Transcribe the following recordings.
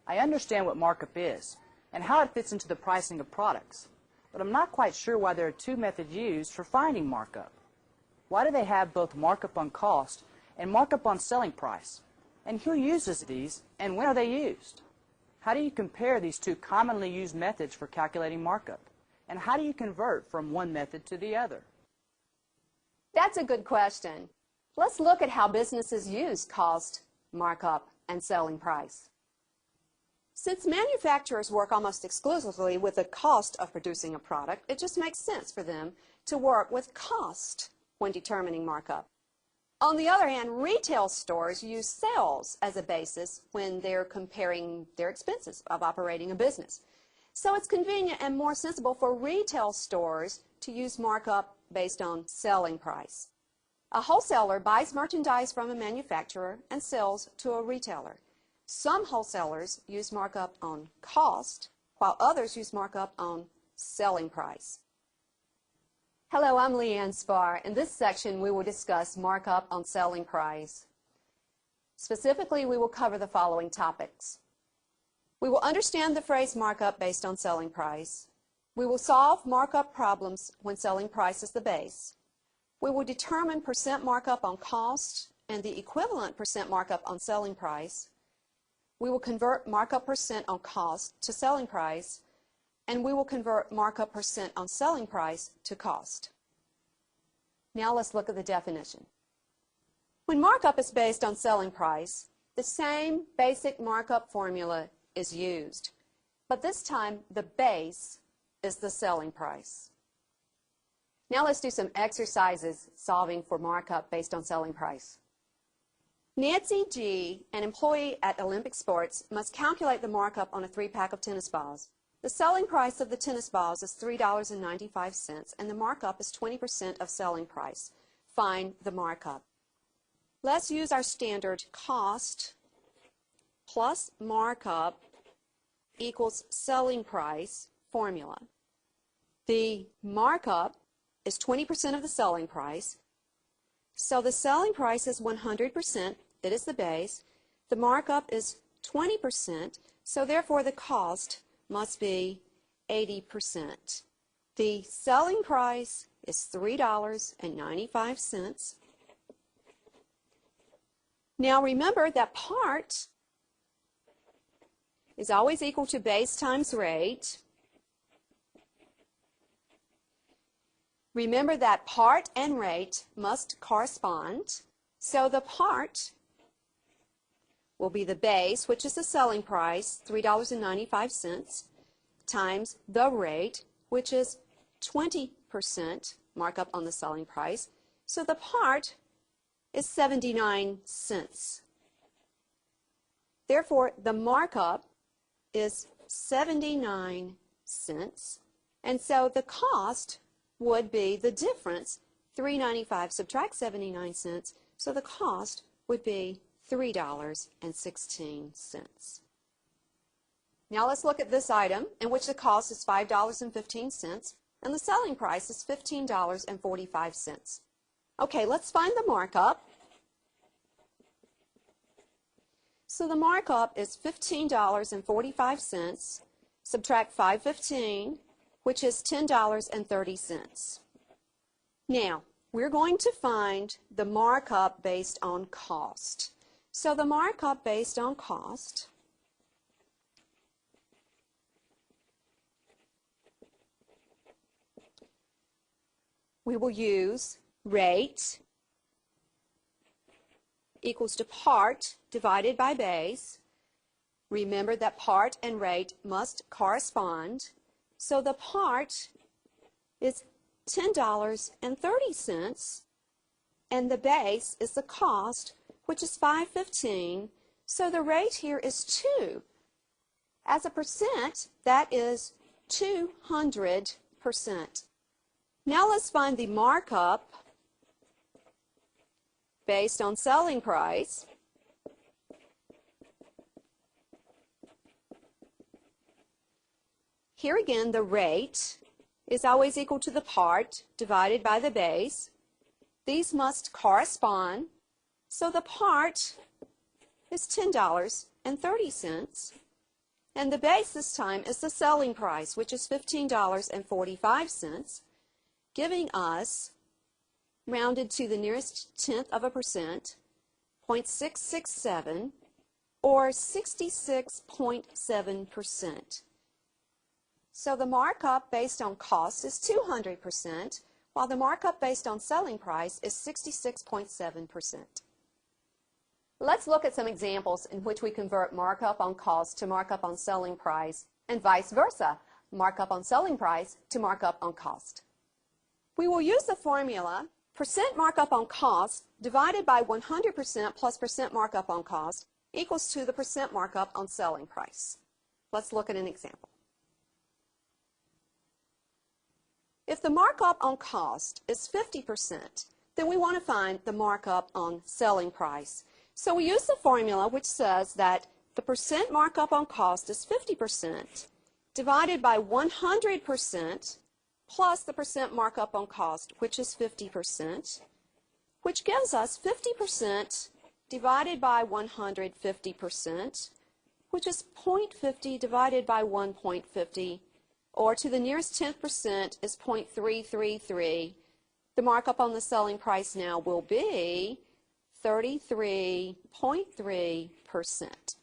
I understand what markup is and how it fits into the pricing of products, but I'm not quite sure why there are two methods used for finding markup. Why do they have both markup on cost and markup on selling price? And who uses these and when are they used? How do you compare these two commonly used methods for calculating markup? And how do you convert from one method to the other? That's a good question. Let's look at how businesses use cost, markup, and selling price. Since manufacturers work almost exclusively with the cost of producing a product, it just makes sense for them to work with cost when determining markup. On the other hand, retail stores use sales as a basis when they're comparing their expenses of operating a business. So it's convenient and more sensible for retail stores to use markup based on selling price. A wholesaler buys merchandise from a manufacturer and sells to a retailer. Some wholesalers use markup on cost, while others use markup on selling price. Hello, I'm Leanne Spar. In this section, we will discuss markup on selling price. Specifically, we will cover the following topics. We will understand the phrase markup based on selling price. We will solve markup problems when selling price is the base. We will determine percent markup on cost and the equivalent percent markup on selling price. We will convert markup percent on cost to selling price, and we will convert markup percent on selling price to cost. Now let's look at the definition. When markup is based on selling price, the same basic markup formula is used, but this time the base is the selling price. Now let's do some exercises solving for markup based on selling price. Nancy G., an employee at Olympic Sports, must calculate the markup on a 3-pack of tennis balls. The selling price of the tennis balls is $3.95, and the markup is 20% of selling price. Find the markup. Let's use our standard cost plus markup equals selling price formula. The markup is 20% of the selling price. So the selling price is 100%, it is the base. The markup is 20%, so therefore the cost must be 80%. The selling price is $3.95. Now remember that part is always equal to base times rate. Remember that part and rate must correspond. So the part will be the base, which is the selling price, $3.95, times the rate, which is 20% markup on the selling price. So the part is 79 cents. Therefore, the markup is 79 cents. And so the cost would be the difference, $3.95 subtract 79 cents, so the cost would be $3.16. Now let's look at this item in which the cost is $5.15 and the selling price is $15.45. Okay, let's find the markup. So the markup is $15.45, subtract $5.15, which is $10.30. Now, we're going to find the markup based on cost. So the markup based on cost we will use rate equals to part divided by base. Remember that part and rate must correspond. So the part is $10.30, and the base is the cost, which is $5.15. So the rate here is 2. As a percent, that is 200%. Now let's find the markup based on selling price. Here again, the rate is always equal to the part divided by the base. These must correspond. So the part is $10.30, And the base this time is the selling price, which is $15.45, giving us, rounded to the nearest tenth of a percent, 0.667, or 66.7%. So the markup based on cost is 200%, while the markup based on selling price is 66.7%. Let's look at some examples in which we convert markup on cost to markup on selling price, and vice versa, markup on selling price to markup on cost. We will use the formula percent markup on cost divided by 100% plus percent markup on cost equals to the percent markup on selling price. Let's look at an example. If the markup on cost is 50%, then we want to find the markup on selling price. So we use the formula which says that the percent markup on cost is 50% divided by 100% plus the percent markup on cost, which is 50%, which gives us 50% divided by 150%, which is 0.50 divided by 1.50, or to the nearest 10% is 0.333. The markup on the selling price now will be 33.3%.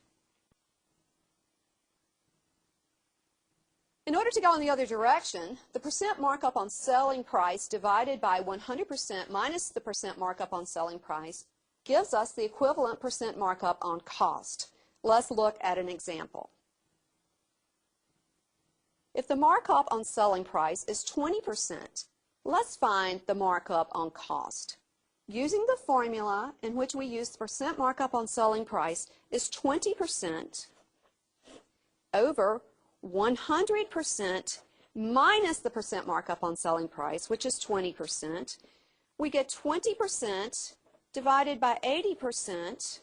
In order to go in the other direction, the percent markup on selling price divided by 100% minus the percent markup on selling price gives us the equivalent percent markup on cost. Let's look at an example. If the markup on selling price is 20%, let's find the markup on cost. Using the formula in which we use the percent markup on selling price is 20% over 100% minus the percent markup on selling price, which is 20%. We get 20% divided by 80%,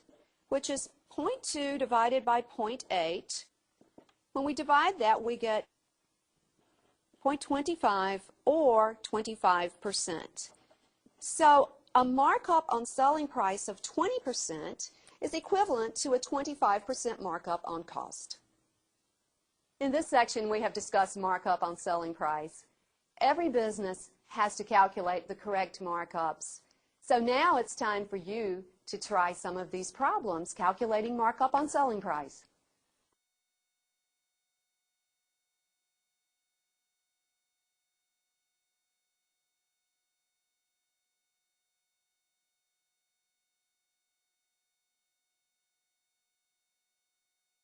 which is 0.2 divided by 0.8. When we divide that, we get 0.25 or 25%. So a markup on selling price of 20% is equivalent to a 25% markup on cost. In this section, we have discussed markup on selling price. Every business has to calculate the correct markups. So now it's time for you to try some of these problems calculating markup on selling price.